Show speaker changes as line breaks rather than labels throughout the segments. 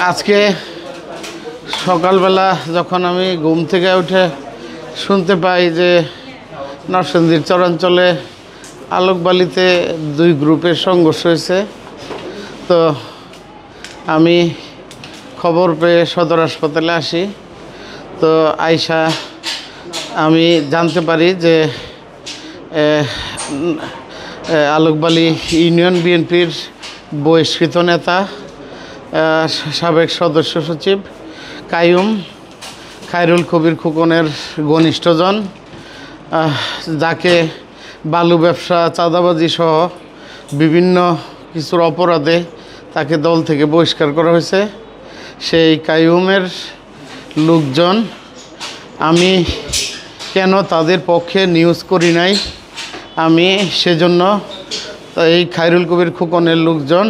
আজকে সকালবেলা যখন আমি ঘুম থেকে উঠে শুনতে পাই যে নরসিংদীর চরাঞ্চলে আলোকবালিতে 2 গ্রুপের সংঘর্ষ হয়েছে, তো আমি খবর পেয়ে সদর হাসপাতালে আসি। তো আইসা আমি জানতে পারি যে আলোকবালি ইউনিয়ন বিএনপির বহিষ্কৃত নেতা সাবেক সদস্য সচিব কাইয়ুম খায়রুল কবির খোকনের ঘনিষ্ঠজন, যাকে বালু ব্যবসা, চাঁদাবাজি সহ বিভিন্ন কিছুর অপরাধে তাকে দল থেকে বহিষ্কার করা হয়েছে। সেই কাইয়ুমের লোকজন, আমি কেন তাদের পক্ষে নিউজ করি নাই, আমি সেজন্য এই খায়রুল কবির খোকনের লোকজন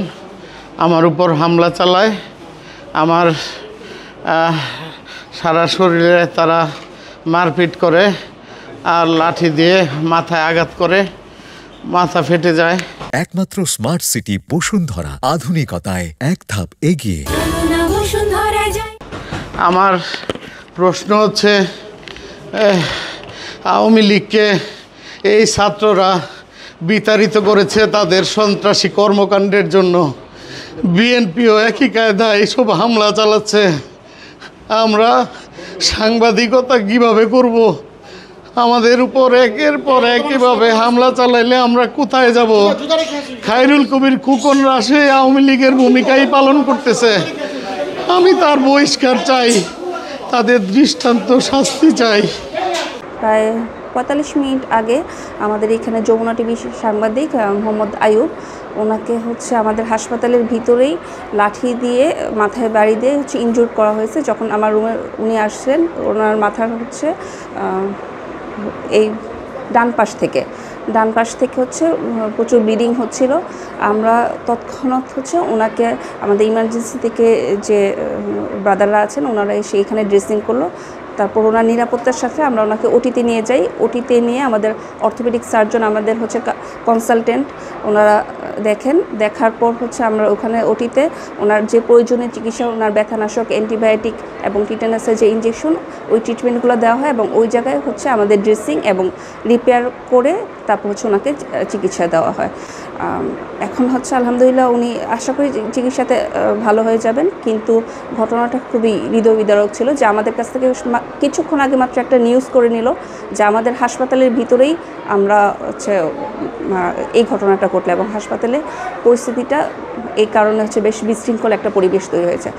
আমার উপর হামলা চালায়। আমার সারা শরীরে তারা মারপিট করে আর লাঠি দিয়ে মাথায় আঘাত করে, মাথা ফেটে যায়।
একমাত্র স্মার্ট সিটি বসুন্ধরা, আধুনিকতায় এক ধাপ এগিয়ে।
আমার প্রশ্ন হচ্ছে, আওয়ামী লীগকে এই ছাত্ররা বিতাড়িত করেছে তাদের সন্ত্রাসী কর্মকাণ্ডের জন্য, বিএনপিও একই কায়দা এইসব হামলা চালাচ্ছে। আমরা সাংবাদিকতা কিভাবে করব? আমাদের উপর একের পর একইভাবে হামলা চালাইলে আমরা কোথায় যাব? খায়রুল কবির খোকনরা সেই আওয়ামী লীগের ভূমিকাই পালন করতেছে। আমি তার বহিষ্কার চাই, তাদের দৃষ্টান্ত শাস্তি চাই।
প্রায় 45 মিনিট আগে আমাদের এখানে যমুনা টিভি সাংবাদিক মোহাম্মদ আয়ুব, ওনাকে আমাদের হাসপাতালের ভিতরেই লাঠি দিয়ে মাথায় বাড়ি দিয়ে ইনজুর করা হয়েছে। যখন আমার রুমে উনি আসছেন, ওনার মাথার এই ডান পাশ থেকে প্রচুর ব্লিডিং হচ্ছিল। আমরা তৎক্ষণাৎ ওনাকে আমাদের ইমার্জেন্সি থেকে যে ব্রাদাররা আছেন, ওনারা এসে এখানে ড্রেসিং করলো। তারপর ওনার নিরাপত্তার সাথে আমরা ওনাকে ওটিতে নিয়ে যাই। ওটিতে নিয়ে আমাদের অর্থোপেডিক সার্জন, আমাদের কনসালটেন্ট, ওনারা দেখার পর আমরা ওখানে ওটিতে ওনার যে প্রয়োজনীয় চিকিৎসা, ওনার ব্যথানাশক, অ্যান্টিবায়োটিক এবং টিটানাসের যে ইঞ্জেকশন, ওই ট্রিটমেন্টগুলো দেওয়া হয় এবং ওই জায়গায় আমাদের ড্রেসিং এবং রিপেয়ার করে তারপর ওনাকে চিকিৎসা দেওয়া হয়। এখন আলহামদুলিল্লাহ উনি আশা করি চিকিৎসাতে ভালো হয়ে যাবেন। কিন্তু ঘটনাটা খুবই হৃদয় বিদারক ছিল যে আমাদের কাছ থেকে কিছুক্ষণ আগে মাত্র একটা নিউজ করে নিল যে আমাদের হাসপাতালের ভিতরেই আমরা এই ঘটনাটা ঘটলো এবং হাসপাতালে পরিস্থিতিটা এই কারণে বেশ বিশৃঙ্খল একটা পরিবেশ তৈরি হয়েছে।